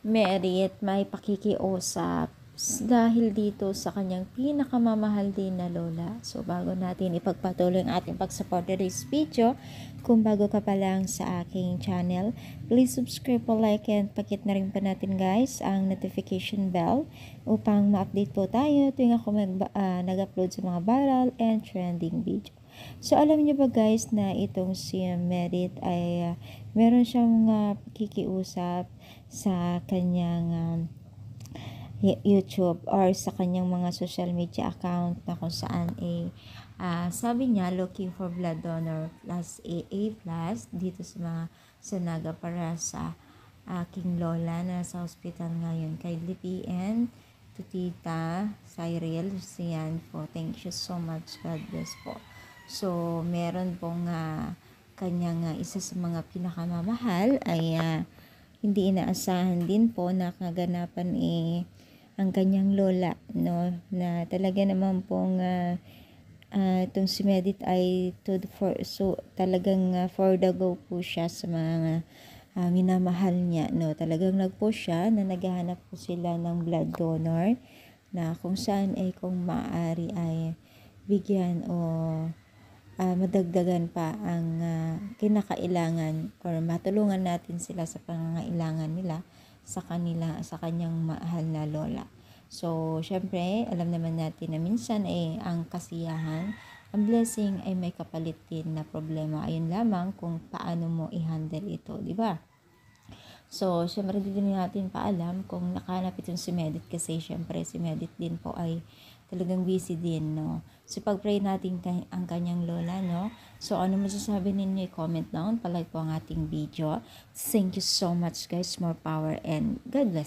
Merit may pakikiusap dahil dito sa kanyang pinakamamahal din na lola. So bago natin ipagpatuloy ang ating pag-support today's video, kung bago ka pa lang sa aking channel, please subscribe po, like, and pakit na rin pa natin guys ang notification bell upang ma-update po tayo tuwing ako nag-upload sa mga viral and trending video. So alam niyo ba guys na itong si Merit ay meron siyang pakikiusap sa kanyang YouTube or sa kanyang mga social media account na kung saan sabi niya looking for blood donor plus AA plus dito sa mga Sanaga para sa aking lola na sa hospital ngayon. Kay Lippy and to Tita Cyril Sian po. Thank you so much. God bless po. So meron pong kanyang isa sa mga pinakamamahal ay hindi inaasahan din po na kaganapan ang kanyang lola, no, na talaga naman pong itong si Merit ay talagang for the go po siya sa mga minamahal niya, no. Talagang nag-push siya na naghahanap po sila ng blood donor na kung saan ay kung maaari ay bigyan o madagdagan pa ang kinakailangan or matulungan natin sila sa pangangailangan nila sa kanyang mahal na lola. So, syempre, alam naman natin na minsan ang kasiyahan, ang blessing ay may kapalit din na problema. Ayun lamang kung paano mo i-handle ito, di ba? So, syempre din natin paalam kung nakahanap itong si Merit kasi syempre si Merit din po ay talagang busy din, no. So, pag-pray natin ang kanyang lola, no. So, ano masasabi ninyo? I-comment down, palike po ang ating video. Thank you so much guys, more power and God bless.